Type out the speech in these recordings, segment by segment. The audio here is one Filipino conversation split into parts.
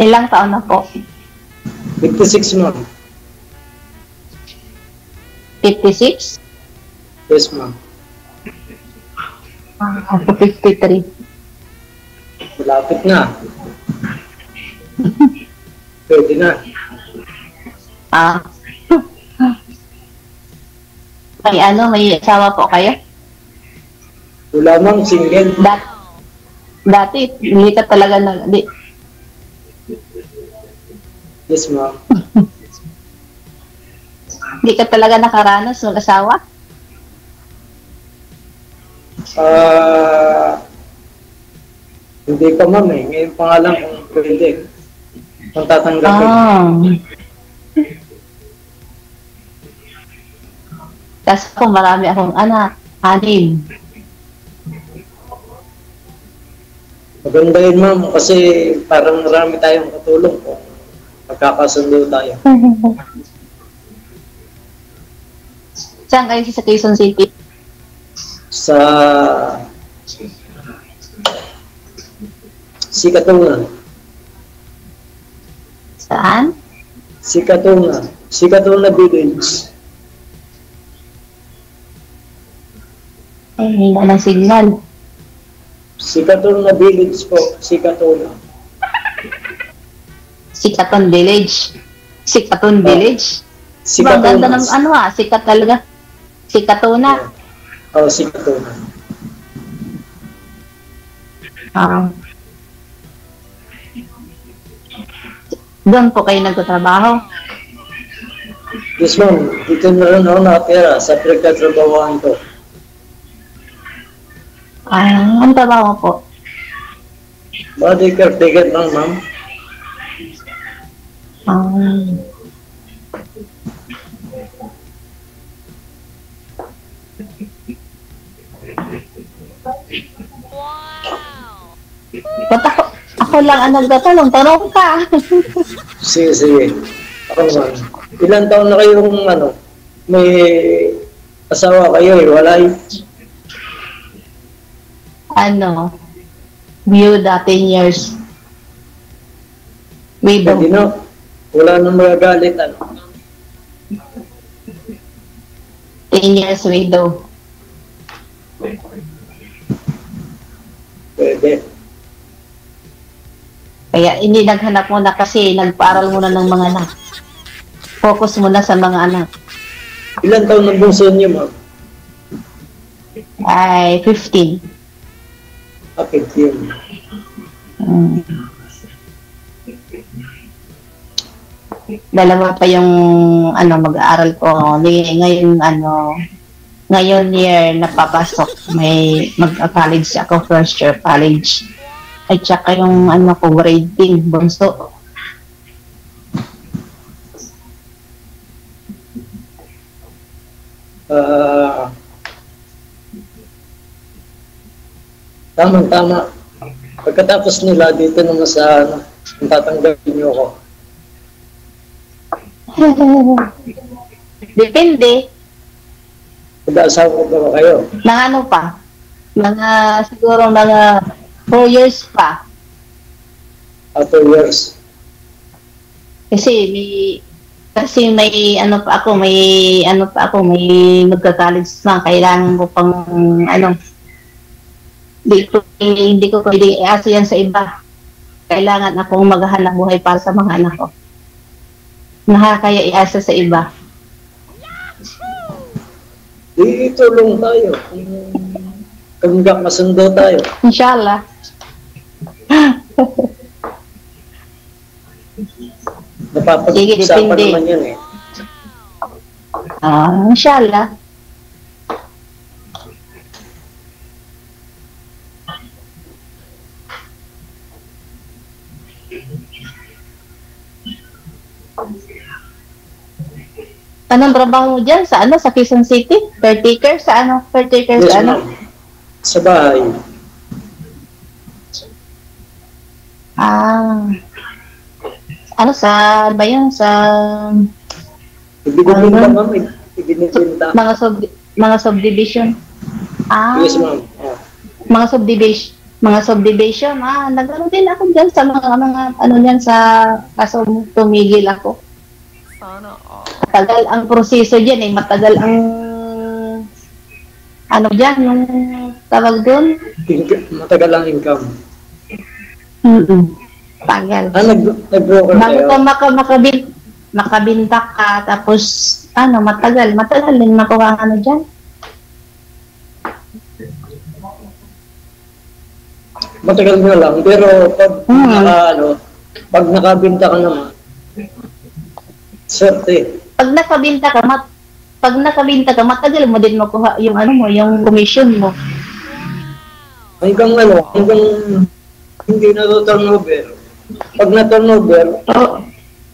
Ilang taon na po? 56, ma'am. 56? Yes, ma'am. Ako 53. Malapit na. Pwede na. Ah. May asawa po kayo? Wala, ma'am, single. Dati, hindi ka talaga Yes, ma'am. hindi ka talaga nakaranas ng asawa? Hindi pa, ma'am, eh. Ngayon pa nga lang kung pwede. Kung tatanggapin. Kasi kung marami akong anak, 6. Maganda yun, ma'am, kasi parang marami tayong katulong kung magkakasundo tayo. Saan kayo sa Quezon City? Sa Sikatuna. Saan? Sikatuna. Sikatuna Village. Hindi na ng signal. Sikatuna Village po. Sikatuna. Sikaton Village. Sikaton Village? Sikatuna. Maganda ng sikat talaga. Sikatuna. Sikatuna. Doon po kayo nagtatrabaho? Yes, ma'am. Dito na rin ako nakatira sa pinagtatrabahoan ko. Ang trabaho po? Body caretaker lang, ma'am. Ba't ako lang ang nagtatanong? Tanong ka. Sige. Ako naman. Ilan taon na kayong may asawa kayo eh? Walay? Biyuda, 10 years. Widow. Hindi na. Wala nang magagalit. 10 years widow. Pwede. Kaya hindi naghanap muna kasi nagpaaral muna ng mga anak. Focus muna sa mga anak. Ilan taon ng bunso niyo, ma'am? Ay, 15. 15. Dalawa pa yung mag-aaral ko. Ngayon year napapasok. May mag-college ako, first year college. At saka yung grade 10, bunso. Tama. Pagkatapos nila, dito naman sa tatanggapin niyo ako. Depende. Mag-aasawa ko ba kayo? Siguro mga 4 years pa. 2 years. Kasi may magka-college na, kailangan ko pang hindi ko pwede i-aso yan sa iba. Kailangan akong maghahanap buhay para sa mga anak ko. Nakakaya i-asa sa iba. Di tulong tayo. Kung masundo tayo. Inshallah. Napapag-usapan naman yun eh. Inshallah. Anong trabaho mo dyan? Sa Sa Quezon City? Caretaker? Caretaker Yes, sa Sa bahay. Saan ba yan? Sa... Ibinibinta, ma'am. Ibinibinta. Mga subdivision. Yes, ma'am. Mga mga subdivision, nagano din ako dyan sa mga ano yan sa kaso tumigil ako. Sana all. Matagal ang proseso dyan eh, matagal ang ano dyan, yung tawag doon. Matagal ang income. Tagal. Nag-broker Bago kayo? ka makabinta ka, tapos matagal din makuha ano dyan. Matagal nga lang, pero pag nakabinta ka naman, swerte. Pag nakabinta ka, matagal mo din makuha yung yung commission mo. Hanggang hindi na to turnover. Pag na-turnover,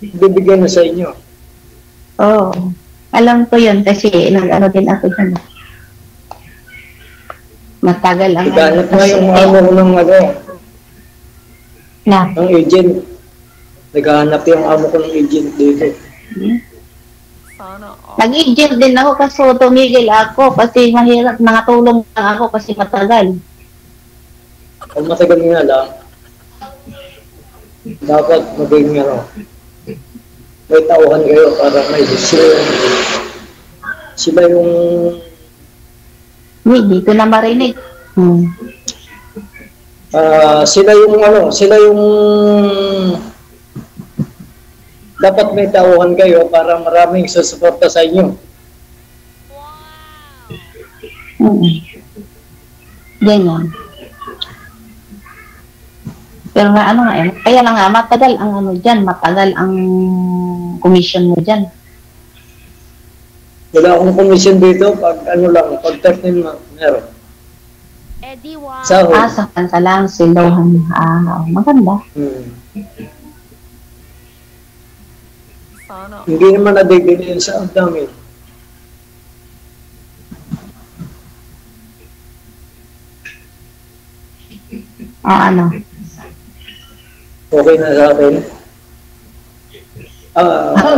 bibigyan na sa inyo. Oo. Alam ko yun kasi nag-ano din ako dyan. Matagal ang Iganap nga yung amo ko ng ng agent. Naghahanap yung amo ko ng agent dito. Sana all. Nag-agent din ako kasi tumigil ako kasi mahirap, nakatulong lang ako kasi matagal. Kung matagal nga lang, dapat maging may tauhan kayo para may decision. Sila yung Hindi ko na marinig. sila yung dapat may tauhan kayo para maraming susuporta sa inyo. Ganyan. Pero kaya lang nga, matagal ang matagal ang commission mo dyan. Wala akong commission dito pag pag 13 months, meron. Eddie, wow. Sahod. Sa kansa lang, silohan. Maganda. Sana Hindi naman nadibili sa ang dami. Okay na sa akin.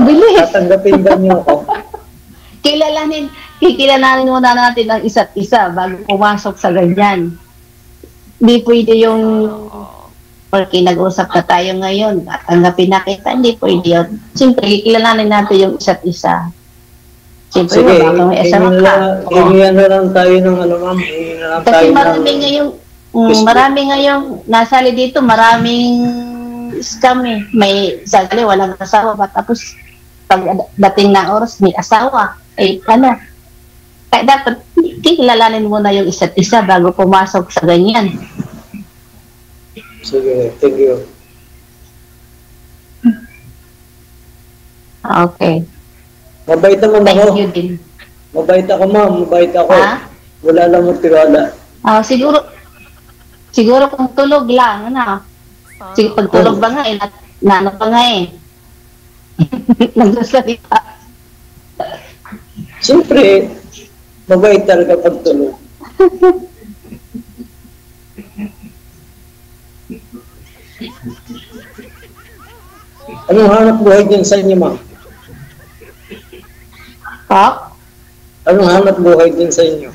Bilis. Tatanggapin ba niyo ako? Kikilalanin muna natin ang isa't isa bago pumasok sa ganyan. Hindi pwede yung porque nag-usap na tayo ngayon, tatanggapin na kita, hindi pwede yun. Siyempre, kikilalanin natin yung isa't isa. Siyempre, Sige, baka may asawa ka. hingihan na lang tayo ng ma'am. Hingihan na lang tayo Kasi marami ngayong nasali dito, maraming scam eh. May sali, walang asawa pa. Tapos, pag dating na oras, may asawa. Kaya dapat, kikilalanin mo na yung isa't isa bago pumasok sa ganyan. Sige, thank you. Okay. Mabait naman ako. Thank you din. Mabait ako, ma'am. Mabait ako. Wala lang mo tiwala. Siguro kung tulog lang, Sige, pag tulog ba nga naano pa nga nagsasalita. Siyempre, mabait talaga pag tulog. Anong hanap buhay din sa inyo, ma'am? Anong hanap buhay din sa inyo?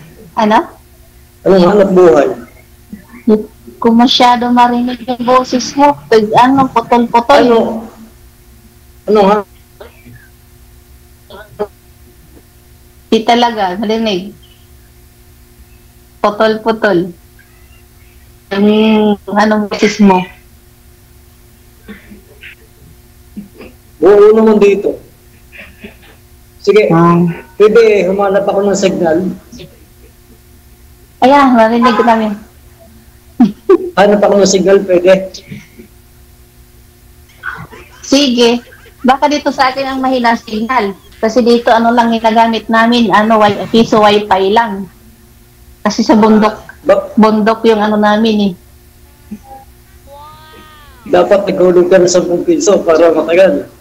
Anong hanap buhay? Kung masyado marinig yung boses mo, putol-putol. Anong hanap? Di talaga, marinig. Putol-putol. Anong boses mo? Buo naman dito. Sige, pwede humanap ako ng signal. Ayan, marinig namin. Hanap ako ng signal, pwede. Sige. Baka dito sa akin ang mahina signal. Kasi dito lang ginagamit namin, piso wifi lang. Kasi sa bundok yung namin eh. Dapat nagulog ka ng 10 piso para matagal.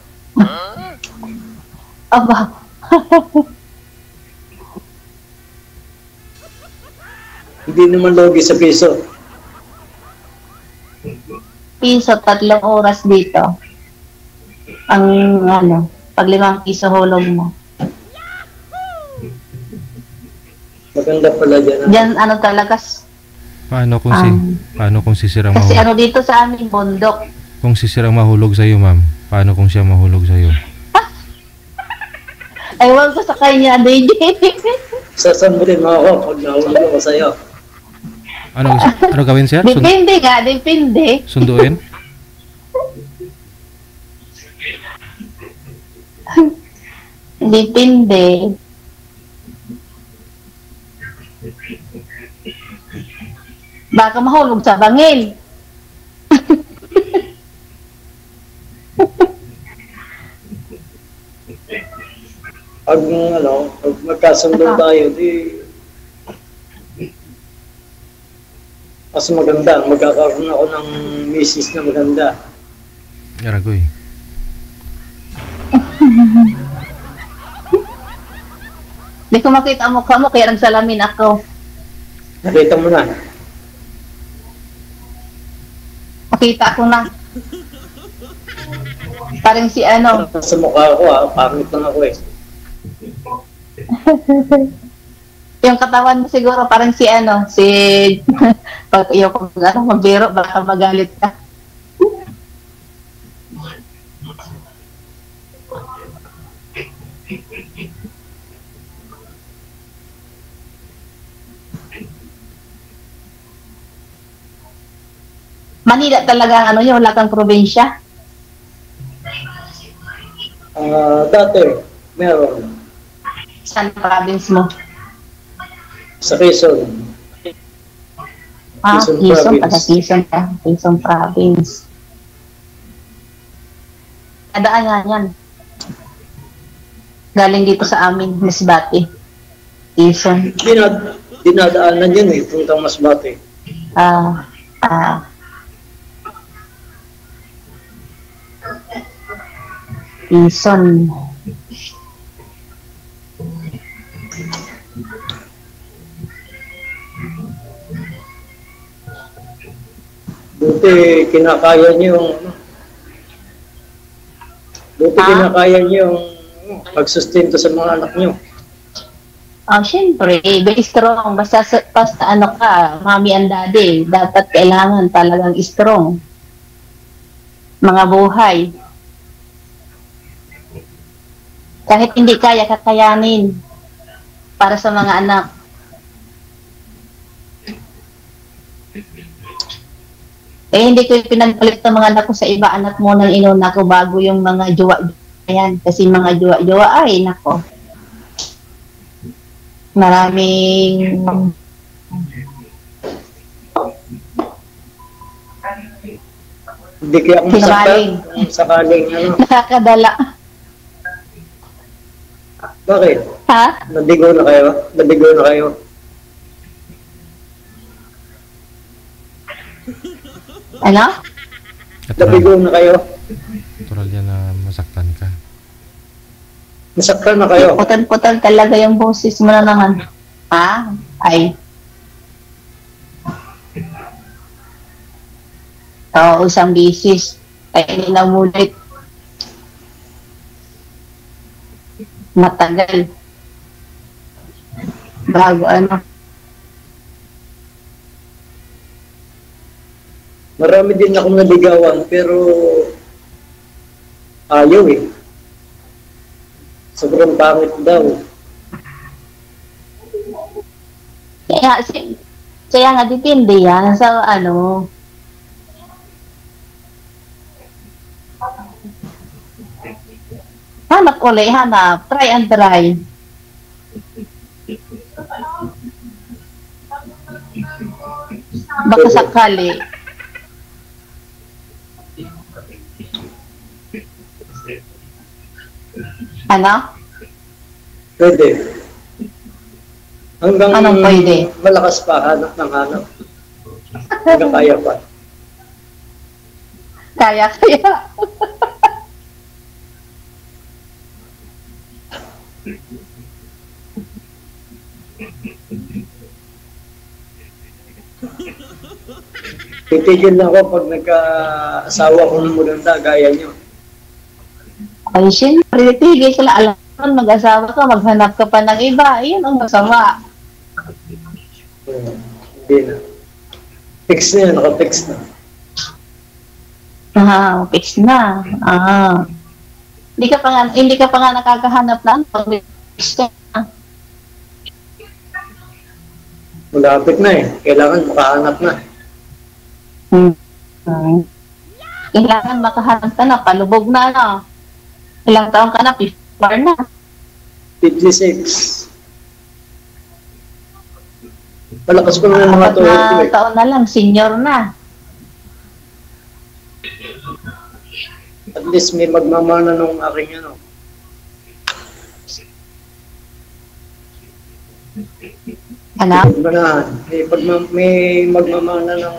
Aba. Hindi naman logi sa piso. Piso, 3 oras dito. Ang pag 5 piso hulog mo. Maganda pala dyan. Diyan talaga, Paano kung sisirang Kasi mahulog? dito sa amin, bundok. Kung sisirang mahulog sa'yo, ma'am, paano kung siya mahulog sa'yo? Ewan ko sa kanya, DJ. Sasambutin mo ako pag nahulog ako sa'yo. Ano gawin, sir? Depende nga, depende. Sunduin? Depende. Baka mahulog sa bangin. Pag magkasundo tayo, di mas maganda. Magkakaroon ako ng misis na maganda. Yaragoy. Di ko makita ang mukha mo, kaya nagsalamin ako. Nakita mo na. Makita ko na. Parang si ano. Sa mukha ko pangit lang ako eh. Yung katawan mo siguro parang si ano, si pag iyo kung magbiro, baka magalit ka. Manila talaga ang wala kang probinsya. Dati, meron. Saan province mo? Sa Quezon. Quezon Province. taga Quezon ka. Quezon province. Adaan nga yan. Galing dito sa amin, Masbate. Quezon. Dinadaanan yun eh, puntang Masbate. Quezon. Buti kinakaya niyo yung pagsustento sa mga anak niyo. Siyempre, very strong. Basta ano ka, mommy and daddy, dapat kailangan talagang strong. Mga buhay. Kahit hindi kaya, kakayanin para sa mga anak. Hindi ko pinagpalit ng mga anak ko sa iba. Anak mo ng inuna ko bago yung mga jowa-jowa yan. Kasi mga jowa-jowa, ay nako. Maraming Hindi kaya kung sakaling nakakadala. Bakit? Ha? Nadigo na kayo? Ano? Nadigo na kayo? Natural yan na masaktan ka. Nasaktan na kayo? Putal-putal talaga yung boses mo na naman. Ha? Ay. Oo, isang bisis. Ay, hindi na mulit. Matagal. Bago ano. Marami din akong naligawan, pero ayaw eh. Sobrang pangit daw. Kaya nga depende yan sa ano. Hanap. Try and try. Baka sakali. Ano? Pwede. Hanggang Anong pwede? malakas pa, hanap ng hanap. Hanggang kaya pa. Kaya. Titigil na ako pag nagka-asawa ko ng maganda, gaya nyo. Ay, siyempre, tigil ka lang. Alam mo, mag-asawa ka, maghanap ka pa ng iba. Ayun ang masama. Hindi na. Fix na yan, naka-fix na. Fix na. Hindi ka pa nga nakakahanap na ano, fix ka na. Malapit na eh. Kailangan makahanap na. Kailangan makahanap ka na, palubog na ano. Ilang taon ka na, 54 na. 56. Malakas ko na yung mga Apat na tuwid. taon na lang, senior na. At least may magmamana nung aking ano. Ano? May magmamana ng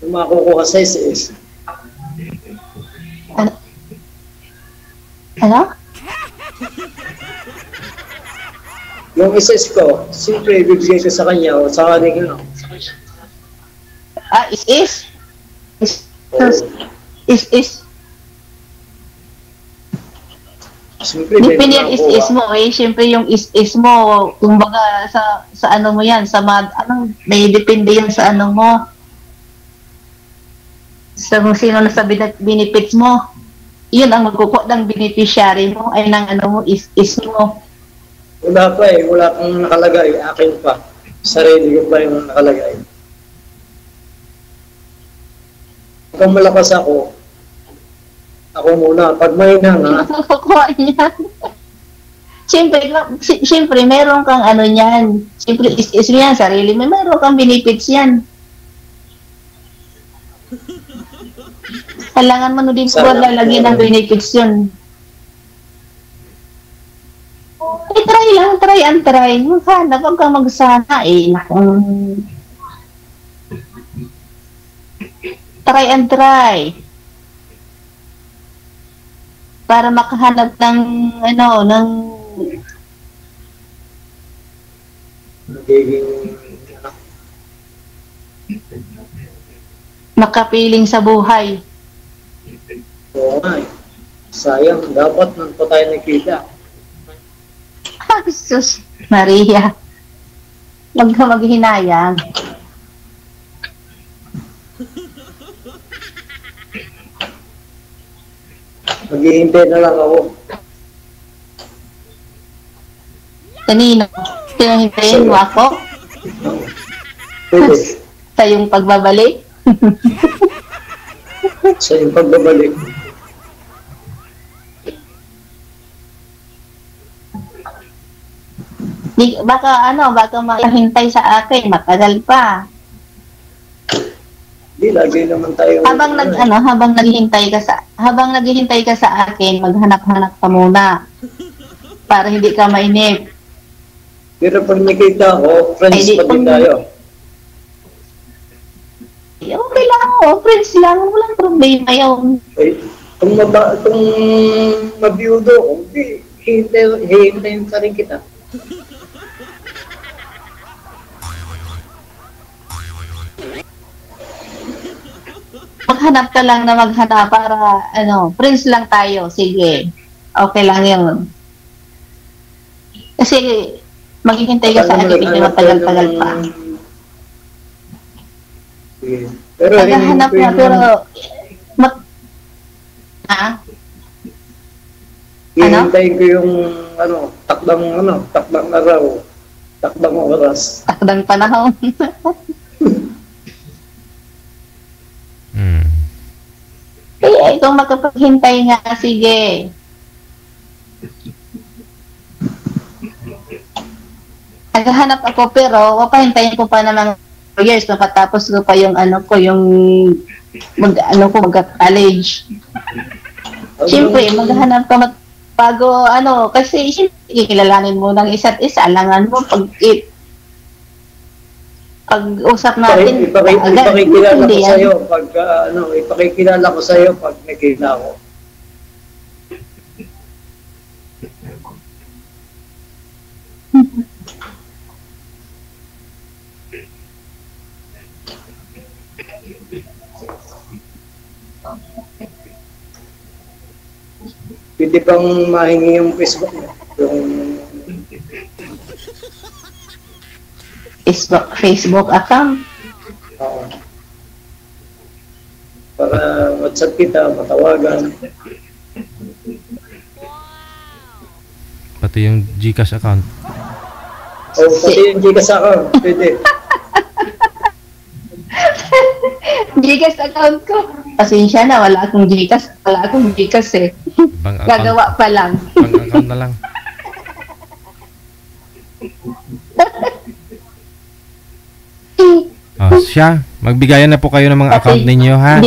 mga kukuha sa SS. Ano? Yung SS ko, siyempre ibibigay ko sa kanya o sa kanila. Is. Siyempre, Depende yan is mo eh. Siyempre yung is mo, kumbaga sa ano mo yan, may depende yan sa ano mo. Sa kung sino na sa benefits mo. Yun ang magkukuha ng beneficiary mo, ay ng ano mo, is mo. Wala pa eh, wala kang nakalagay, akin pa. Sarili ko pa yung nakalagay. Kung malakas ako muna. Pag may na nga, Kukuha niyan. Siyempre, meron kang ano niyan. Siyempre, is mo yan, sarili mo. Meron kang benefits yan. Kailangan mo na din po lalagyan ng benefits yun. Try and try. Maghanap, huwag kang magsana eh. Try and try. Para makahanap ng nagiging makapiling sa buhay. oo nga eh. Sayang, dapat nang pa tayo nakita. Jesus Maria. Huwag ka maghinayang. Maghihintay na lang ako. Kanino? Tinahintayin mo ako? Pwede. Sa iyong pagbabalik? Sa yung pagbabalik. Baka mahintay sa akin, matagal pa. Hindi, lagi naman tayo. Habang naghihintay ka sa akin, maghanap-hanap ka muna para hindi ka mainip. Pero pag nakita ko, friends pa din tayo. Okay lang, friends lang, walang problema yun. Eh, kung mabiyudo ko, hindi, hihintayin ka rin kita. Maghanap ka lang na maghanap para, friends lang tayo, sige. Okay lang yun. Kasi, maghihintay ka sa akin, hindi matagal-tagal pa. Sige. Pero Maghanap na, pero, hihintayin ko yung, takdang araw, takdang oras. takdang panahon. Kaya kung makapaghintay nga, sige. Naghahanap ako pero papahintayin ko pa naman 2 years mapatapos ko pa yung mag-college. Siyempre, maghahanap ka bago kasi siyempre kilalanin mo ng isa't isa, alangan mo pag-usap natin, ipakikilala ko sa'yo ipakikilala ko sa'yo pag nakita ko. Pwede bang mahingi yung Facebook mo? Facebook account. Oo. Para WhatsApp kita, matawagan. Pati yung GCash account. O pati yung Gcash account, pwede. Gcash account ko. Pasensya na, wala akong Gcash eh. Bang account. Gagawa pa lang. Bang account na lang. Siya, magbigayan na po kayo ng mga account ninyo, ha?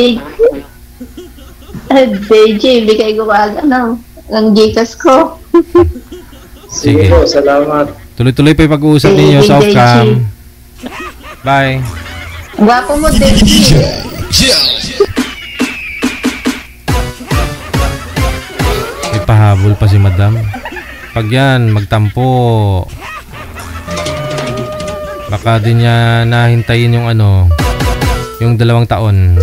DJ, bigay ko agad ng Gcash ko. Sige Sige. po, salamat. Tuloy-tuloy pa yung pag-uusap Sige, ninyo sa DJ. off-cam. Bye. Gwapo mo, DJ. May pahabol pa si madam. Pag yan, magtampo. Baka din niya nahintayin yung yung 2 taon.